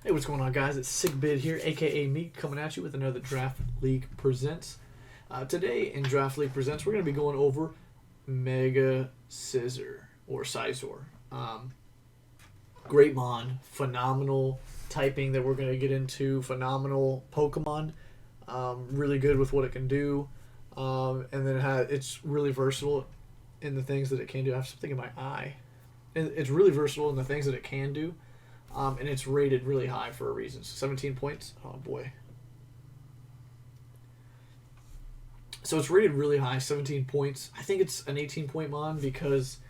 Hey, what's going on, guys? It's Sick Bid here, aka me, coming at you with another Draft League Presents. Today in Draft League Presents, we're going to be going over Mega-Scizor or Scizor. Great mon, phenomenal typing that we're going to get into, phenomenal Pokemon, really good with what it can do, and then it's really versatile in the things that it can do. I have something in my eye. It's really versatile in the things that it can do. And it's rated really high for a reason. 17 points. Oh, boy. So it's rated really high, 17 points. I think it's an 18-point mon because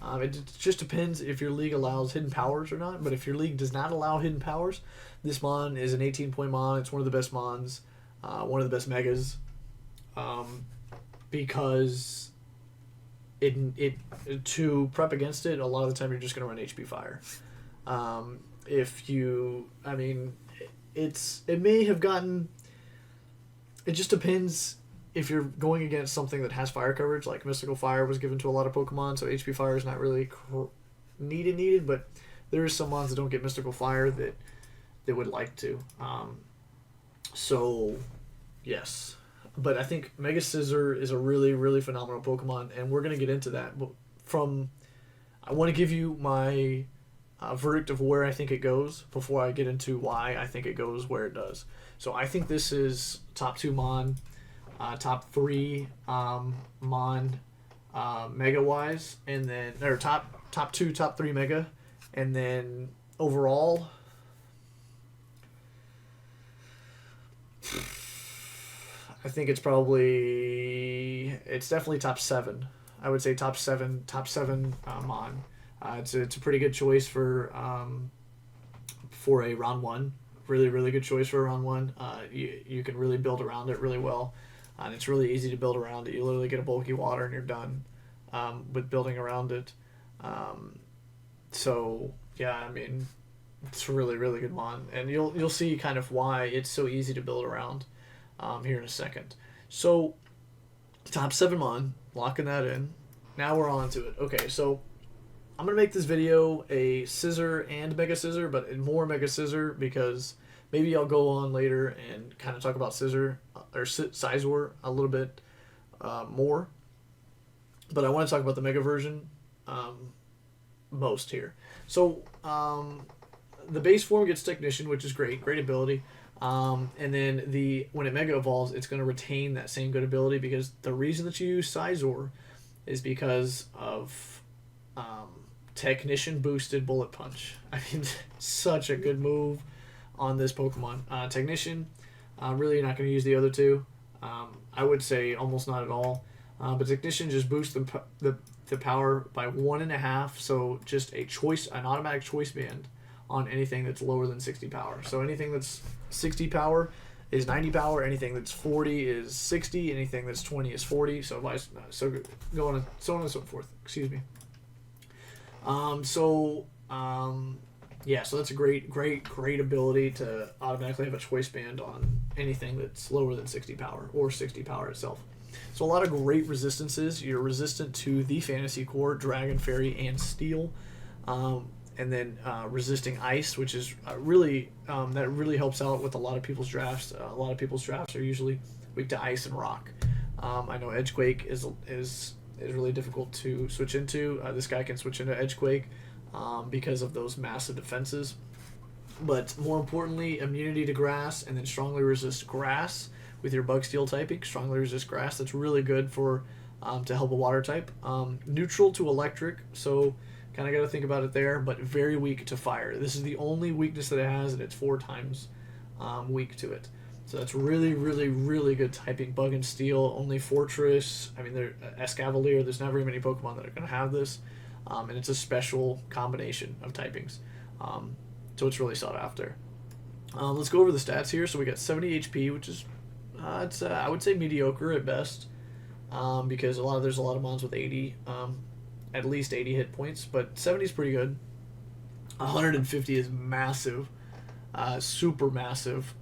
it just depends if your league allows hidden powers or not. But if your league does not allow hidden powers, this mon is an 18-point mon. It's one of the best mons, one of the best megas, because it to prep against it, a lot of the time you're just going to run HP Fire. If you, I mean, it may have gotten, it just depends if you're going against something that has fire coverage, like Mystical Fire was given to a lot of Pokemon, so HP Fire is not really needed, but there is some mons that don't get Mystical Fire that they would like to. So, yes. But I think Mega-Scizor is a really, really phenomenal Pokemon, and we're going to get into that. But I want to give you my verdict of where I think it goes before I get into why I think it goes where it does. So I think this is top 2 mon, top 3 mon mega wise, and then or top 2, top 3 mega, and then overall I think it's definitely top 7. I would say top 7 mon. It's a pretty good choice for a round 1. Really, really good choice for a round 1. You can really build around it really well. And it's really easy to build around it. You literally get a bulky water and you're done with building around it. So, yeah, I mean, it's a really, really good mon. And you'll see kind of why it's so easy to build around here in a second. So, top 7 mon, locking that in. Now we're on to it. Okay, so I'm going to make this video a Scizor and Mega-Scizor, but more Mega-Scizor because maybe I'll go on later and kind of talk about Scizor or Scizor a little bit more. But I want to talk about the Mega version most here. So the base form gets Technician, which is great ability. And then when it Mega evolves, it's going to retain that same good ability because the reason that you use Scizor is because of Technician boosted Bullet Punch. I mean, such a good move on this Pokemon. Technician, really you're not going to use the other two. I would say almost not at all. But Technician just boosts the power by 1.5, so just an automatic choice band on anything that's lower than 60 power. So anything that's 60 power is 90 power, anything that's 40 is 60, anything that's 20 is 40, so so on and so forth. Excuse me. So that's a great ability to automatically have a choice band on anything that's lower than 60 power or 60 power itself. So a lot of great resistances. You're resistant to the Fantasy Core, Dragon, Fairy, and Steel. And then resisting Ice, which is that really helps out with a lot of people's drafts. A lot of people's drafts are usually weak to Ice and Rock. I know Edgequake is really difficult to switch into. This guy can switch into Edgequake because of those massive defenses. But more importantly, immunity to Grass, and then strongly resist Grass with your Bug Steel typing. Strongly resist Grass. That's really good for to help a Water type. Neutral to Electric, so kind of got to think about it there, but very weak to Fire. This is the only weakness that it has, and it's 4 times weak to it. So that's really, really, really good typing. Bug and Steel, only Fortress. I mean, Escavalier, there's not very many Pokemon that are going to have this. And it's a special combination of typings. So it's really sought after. Let's go over the stats here. So we got 70 HP, which is, I would say mediocre at best. Because there's a lot of mons with 80, at least 80 hit points. But 70 is pretty good. 150 is massive. Super massive,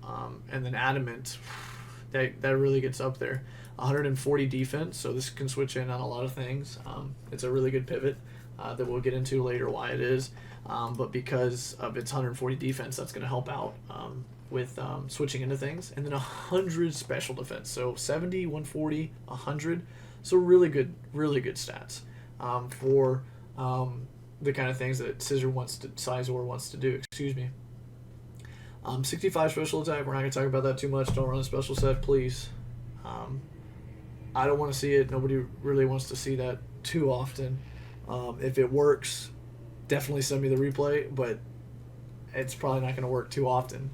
and then Adamant, that really gets up there. 140 defense, so this can switch in on a lot of things. It's a really good pivot. that we'll get into later why it is. But because of its 140 defense, that's going to help out with switching into things. And then 100 special defense. So 70, 140, 100. So really good stats for the kind of things that Scizor wants to do. Excuse me. 65 special attack. We're not going to talk about that too much. Don't run a special set, please. I don't want to see it. Nobody really wants to see that too often. If it works, definitely send me the replay, but it's probably not going to work too often.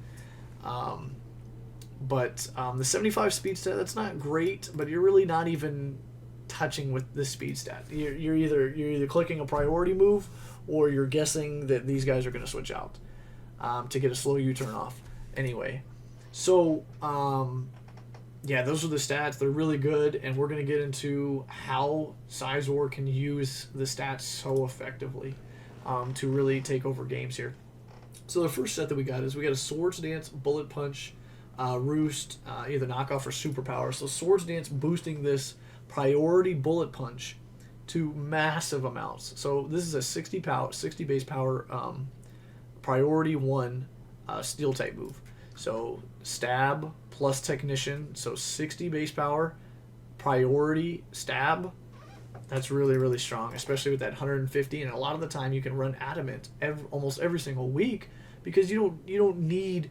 But the 75 speed stat, that's not great, but you're really not even touching with the speed stat. You're either clicking a priority move or you're guessing that these guys are going to switch out to get a slow U-turn off. Anyway, so yeah, those are the stats. They're really good, and we're going to get into how Scizor can use the stats so effectively to really take over games here. So the first set that we got is we got a Swords Dance, Bullet Punch, Roost, either knockoff or superpower. So Swords Dance boosting this priority Bullet Punch to massive amounts. So this is a 60 base power priority 1 steel type move. So stab plus technician, so 60 base power, priority stab. That's really, really strong, especially with that 150. And a lot of the time you can run adamant almost every single week because you don't need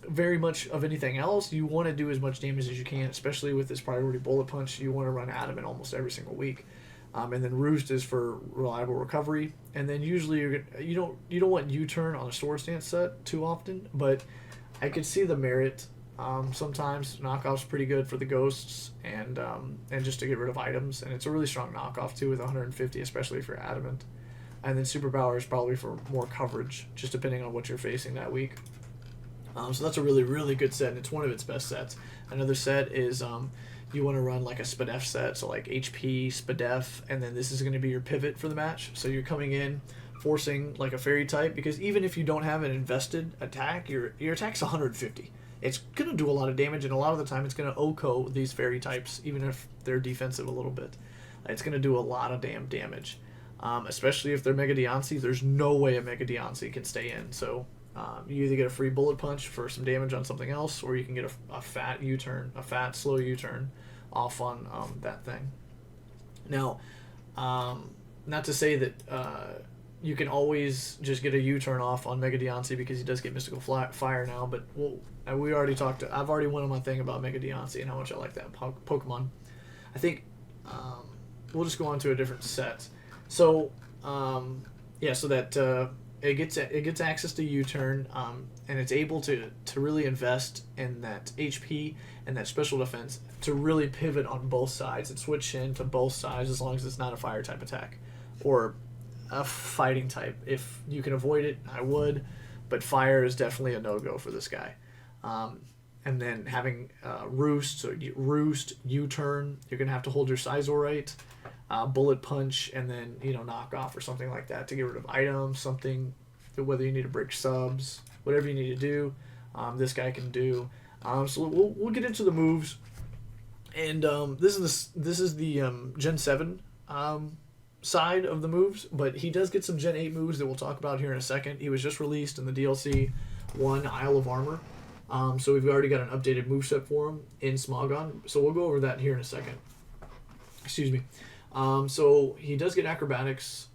very much of anything else. You want to do as much damage as you can, especially with this priority bullet punch. You want to run adamant almost every single week. And then Roost is for reliable recovery. And then usually you don't want U-turn on a Sword Stance set too often, but I could see the merit. Sometimes knockoff's pretty good for the ghosts and just to get rid of items, and it's a really strong knockoff too with 150, especially if you're adamant. And then superpower is probably for more coverage, just depending on what you're facing that week. So that's a really, really good set, and it's one of its best sets. Another set is you want to run like a Spadef set, so like HP, Spadef, and then this is going to be your pivot for the match. So you're coming in forcing like a fairy type, because even if you don't have an invested attack, your attack's 150. It's going to do a lot of damage, and a lot of the time it's going to OHKO these fairy types, even if they're defensive a little bit. It's going to do a lot of damn damage, especially if they're Mega-Scizor. There's no way a Mega-Scizor can stay in, so you either get a free bullet punch for some damage on something else, or you can get a fat U-turn, a fat slow U-turn off on that thing. Now, not to say that you can always just get a U-turn off on Mega-Scizor because he does get Mystical Fire now, but we already talked. I've already went on my thing about Mega-Scizor and how much I like that Pokemon. I think we'll just go on to a different set. So yeah, so that it gets access to U-turn, and it's able to really invest in that HP and that special defense to really pivot on both sides and switch into both sides as long as it's not a fire type attack or a fighting type. If you can avoid it, I would, but fire is definitely a no-go for this guy. And then having Roost, so Roost, U-turn, you're going to have to hold your Scizor right, Bullet Punch, and then, knock off or something like that to get rid of items, something, whether you need to break subs, whatever you need to do, this guy can do. So we'll get into the moves, and this is the Gen 7 side of the moves, but he does get some Gen 8 moves that we'll talk about here in a second. He was just released in the DLC 1 Isle of Armor. So we've already got an updated moveset for him in Smogon. So we'll go over that here in a second. Excuse me. So he does get acrobatics.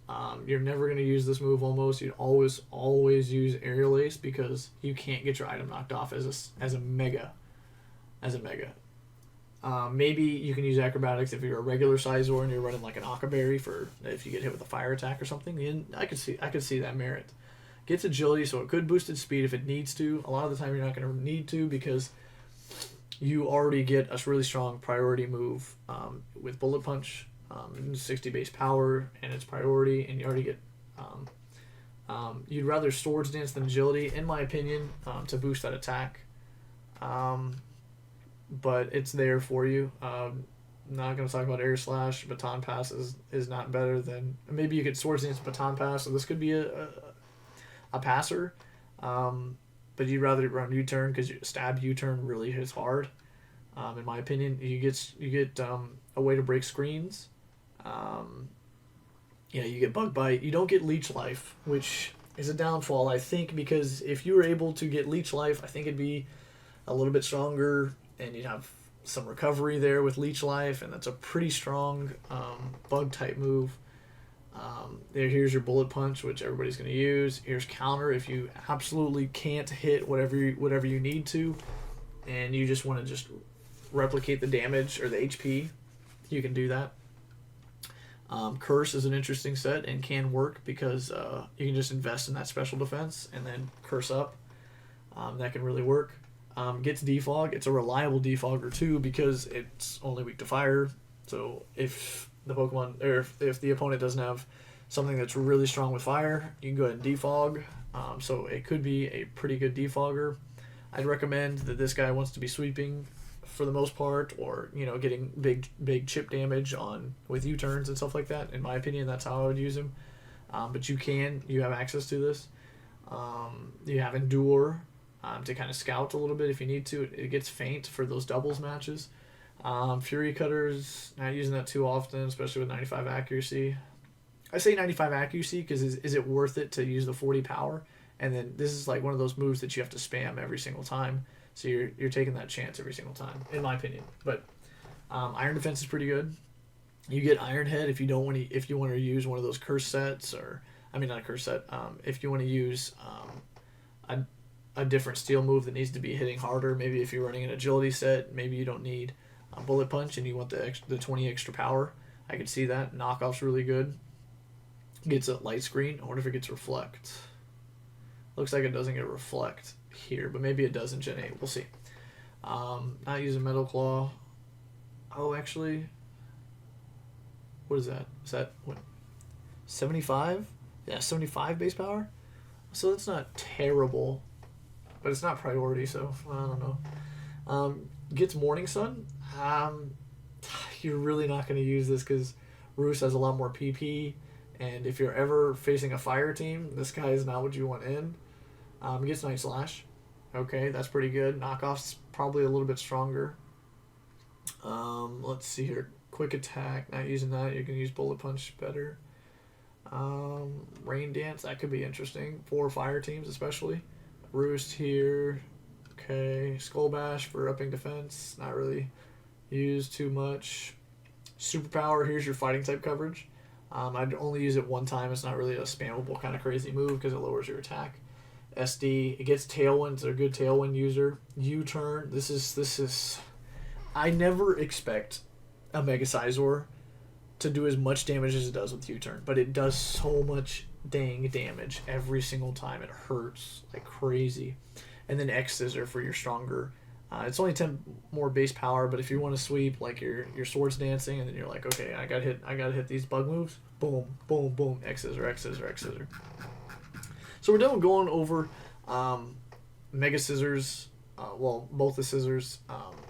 You're never going to use this move almost. You'd always use Aerial Ace because you can't get your item knocked off as a mega. Maybe you can use acrobatics if you're a regular Scizor and you're running like an Occaberry for if you get hit with a fire attack or something. And I could see that merit. Gets agility, so it could boost its speed if it needs to. A lot of the time you're not going to need to because you already get a really strong priority move with Bullet Punch, 60 base power, and its priority, and you already get... you'd rather Swords Dance than agility, in my opinion, to boost that attack. But it's there for you. I'm not going to talk about Air Slash. Baton Pass is not better than... Maybe you could Swords Dance Baton Pass, so this could be a passer, but you'd rather run U-turn because stab U-turn really hits hard. In my opinion, you get a way to break screens, Yeah, you get bug bite. You don't get leech life, which is a downfall, I think, because if you were able to get leech life, I think it'd be a little bit stronger, and you'd have some recovery there with leech life, and that's a pretty strong bug type move. Here's your bullet punch, which everybody's going to use. Here's counter if you absolutely can't hit whatever you need to, and you just want to just replicate the damage or the HP. You can do that. Curse is an interesting set and can work because you can just invest in that special defense and then curse up. That can really work. Gets defog. It's a reliable defogger too because it's only weak to fire. So if the Pokemon or if the opponent doesn't have something that's really strong with fire, you can go ahead and defog. So it could be a pretty good defogger. I'd recommend that this guy wants to be sweeping for the most part, or getting big chip damage on with U-turns and stuff like that. In my opinion, that's how I would use him. But you have access to this. You have Endure to kind of scout a little bit if you need to. It gets faint for those doubles matches. Fury Cutters, not using that too often, especially with 95 accuracy. I say 95 accuracy because is it worth it to use the 40 power? And then this is like one of those moves that you have to spam every single time. So you're taking that chance every single time, in my opinion. But Iron Defense is pretty good. You get Iron Head if you want to use one of those curse sets, or I mean not a curse set. If you want to use a different steel move that needs to be hitting harder, maybe if you're running an agility set, maybe you don't need a bullet punch and you want the 20 extra power. I could see that. Knockoff's really good. Gets a light screen. I wonder if it gets reflect. Looks like it doesn't get reflect here, but maybe it does in Gen 8. We'll see. Not using Metal Claw. Oh, actually, what is that? Is that what? 75? Yeah, 75 base power. So that's not terrible, but it's not priority. So I don't know. Gets Morning Sun. You're really not going to use this because Roos has a lot more PP, and if you're ever facing a fire team, this guy is not what you want in. Gets Night Slash. Okay, that's pretty good. Knockoff's probably a little bit stronger. Let's see here. Quick Attack, not using that. You can use Bullet Punch better. Rain Dance, that could be interesting for fire teams especially. Roost here. Okay, Skull Bash for upping defense. Not really used too much. Superpower, here's your fighting type coverage. I'd only use it one time. It's not really a spammable kind of crazy move because it lowers your attack. SD, it gets Tailwind. It's a good Tailwind user. U-turn. This is. I never expect a Mega-Scizor to do as much damage as it does with U-turn, but it does so much dang damage every single time. It hurts like crazy. And then X-Scissor for your stronger. It's only 10 more base power, but if you want to sweep like your Swords Dancing, and then you're like, okay, I gotta hit these bug moves. Boom, boom, boom. X-Scissor, X-Scissor, X-Scissor. So we're done going over Mega-Scizor's, both the Scissors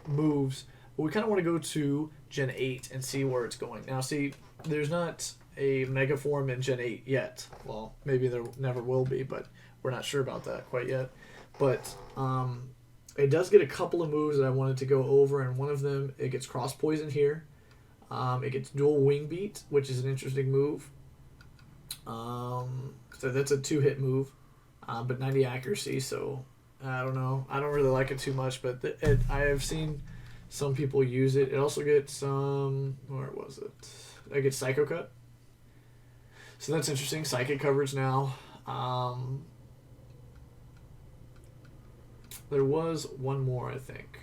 moves, but we kind of want to go to Gen 8 and see where it's going. Now, see, there's not a Mega Form in Gen 8 yet. Well, maybe there never will be, but we're not sure about that quite yet. But it does get a couple of moves that I wanted to go over, and one of them, it gets Cross Poison here. It gets Dual Wing Beat, which is an interesting move. So that's a 2-hit move, but 90 accuracy, so I don't know. I don't really like it too much, but I have seen some people use it. It also gets, where was it? It gets Psycho Cut. So that's interesting. Psychic coverage now. There was one more, I think.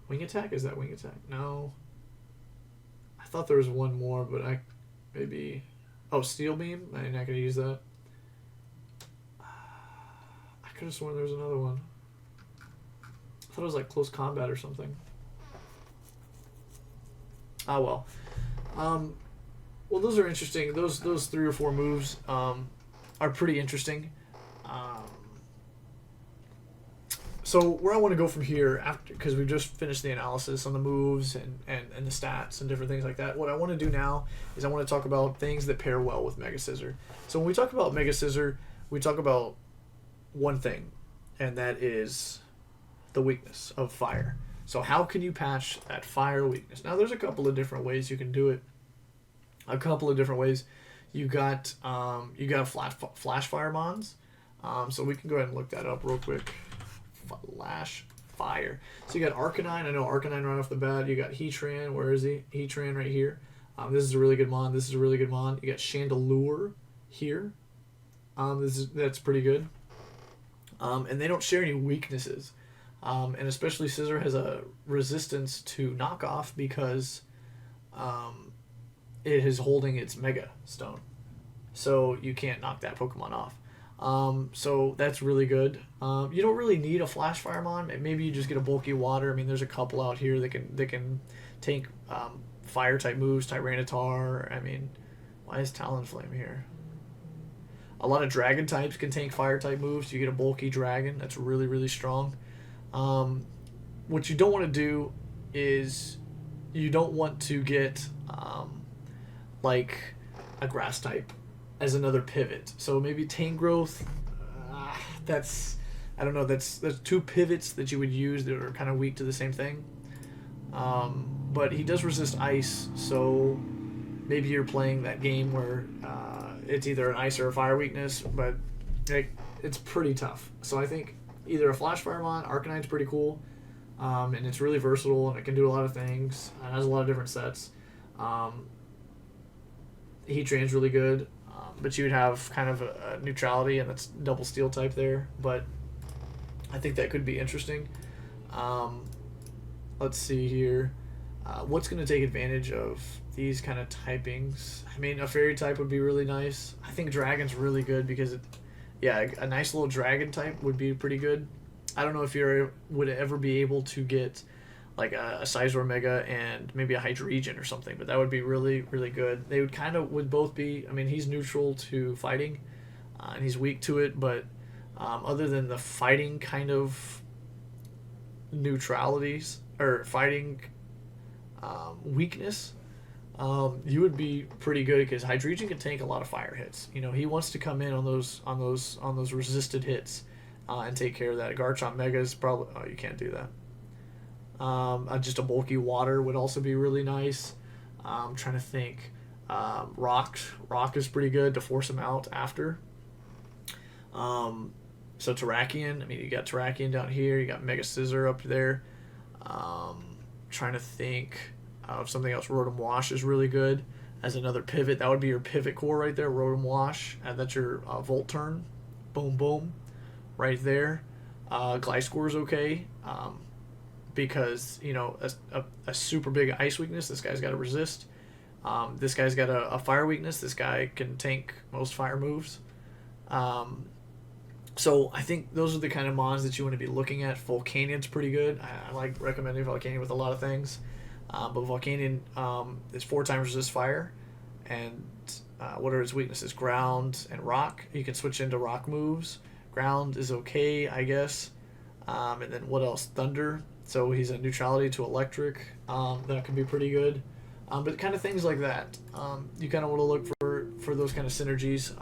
Wing Attack? Is that Wing Attack? No. I thought there was one more, but maybe... Oh, Steel Beam? I'm not going to use that. I could have sworn there was another one. I thought it was like Close Combat or something. Ah, well. Well, those are interesting. Those 3 or 4 moves are pretty interesting. So where I want to go from here, after, because we've just finished the analysis on the moves and the stats and different things like that, what I want to do now is I want to talk about things that pair well with Mega-Scizor. So when we talk about Mega-Scizor, we talk about one thing, and that is the weakness of fire. So how can you patch that fire weakness? Now, there's a couple of different ways you can do it. a couple of different ways. You got flash fire mons. So we can go ahead and look that up real quick. Flash fire. So you got Arcanine. I know Arcanine right off the bat. You got Heatran. Where is he? Heatran right here. This is a really good mon. This is a really good mon. You got Chandelure here. That's pretty good. And they don't share any weaknesses. And especially Scizor has a resistance to knockoff because it is holding its Mega Stone. So you can't knock that Pokemon off. So that's really good. You don't really need a Flash Fire mon. Maybe you just get a bulky water. I mean, there's a couple out here that can tank fire type moves. Tyranitar. I mean, why is Talonflame here? A lot of dragon types can tank fire type moves. You get a bulky dragon. That's really, really strong. What you don't want to do is you don't want to get like a grass type as another pivot. So maybe Tangrowth. That's I don't know. That's two pivots that you would use that are kind of weak to the same thing. But he does resist ice, so maybe you're playing that game where it's either an ice or a fire weakness, but it's pretty tough. So I think either a Flash Firemon, Arcanine's pretty cool, and it's really versatile, and it can do a lot of things. It has a lot of different sets. Heatran's really good, but you would have kind of a neutrality, and that's double steel type there, but I think that could be interesting. Let's see here. What's going to take advantage of these kind of typings? I mean, a fairy type would be really nice. I think dragon's really good because a nice little dragon type would be pretty good. I don't know if you would ever be able to get like a Scizor Mega and maybe a Hydreigon or something, but that would be really, really good. They would both be, I mean, he's neutral to fighting, and he's weak to it, but other than the fighting kind of neutralities, or fighting weakness, you would be pretty good because Hydreigon can tank a lot of fire hits. You know, he wants to come in on those resisted hits and take care of that. Garchomp Mega is probably you can't do that. Just a bulky water would also be really nice. I'm trying to think. Rock is pretty good to force him out after. So Terrakion, I mean, you got Terrakion down here. You got Mega-Scizor up there. Trying to think of something else. Rotom Wash is really good as another pivot. That would be your pivot core right there, Rotom Wash. And that's your Volt Turn. Boom, boom. Right there. Gliscor is okay. Because, you know, a super big ice weakness, this guy's got to resist. This guy's got a fire weakness. This guy can tank most fire moves. So I think those are the kind of mons that you want to be looking at. Volcanion's pretty good. I like recommending Volcanion with a lot of things. But Volcanion is 4 times resist fire. And what are its weaknesses? Ground and rock. You can switch into rock moves. Ground is okay, I guess. And then what else? Thunder. So he's a neutrality to electric. That can be pretty good. But kind of things like that. You kind of want to look for those kind of synergies.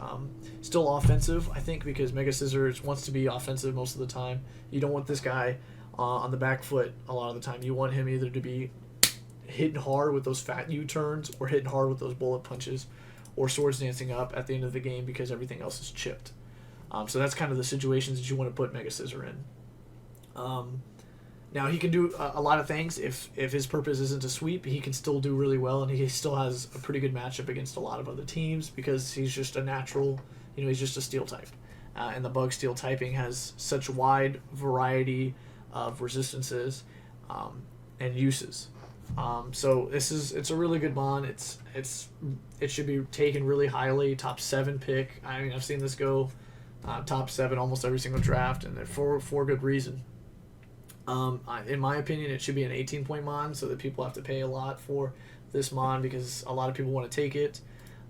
Still offensive, I think, because Mega-Scizor wants to be offensive most of the time. You don't want this guy on the back foot a lot of the time. You want him either to be hitting hard with those fat U-turns or hitting hard with those bullet punches or swords dancing up at the end of the game because everything else is chipped. So that's kind of the situations that you want to put Mega-Scizor in. Now, he can do a lot of things. If his purpose isn't to sweep, he can still do really well, and he still has a pretty good matchup against a lot of other teams because he's just a natural, you know, he's just a steel type. And the bug steel typing has such wide variety of resistances and uses. So it's a really good mon. It should be taken really highly, top 7 pick. I mean, I've seen this go top 7 almost every single draft, and for good reason. In my opinion, it should be an 18-point mon, so that people have to pay a lot for this mon because a lot of people want to take it,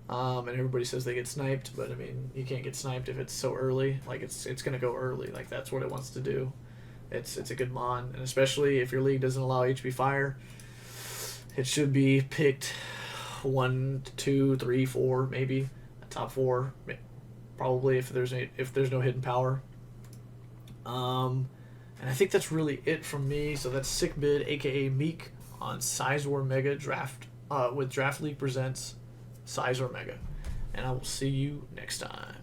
and everybody says they get sniped. But I mean, you can't get sniped if it's so early. Like it's gonna go early. Like that's what it wants to do. It's a good mon, and especially if your league doesn't allow HP Fire, it should be picked 1, 2, 3, 4, maybe top 4, probably if there's no hidden power. And I think that's really it from me. So that's Sick Bid, aka Meek, on Scizor Mega Draft with Draft League Presents. Mega-Scizor Mega. And I will see you next time.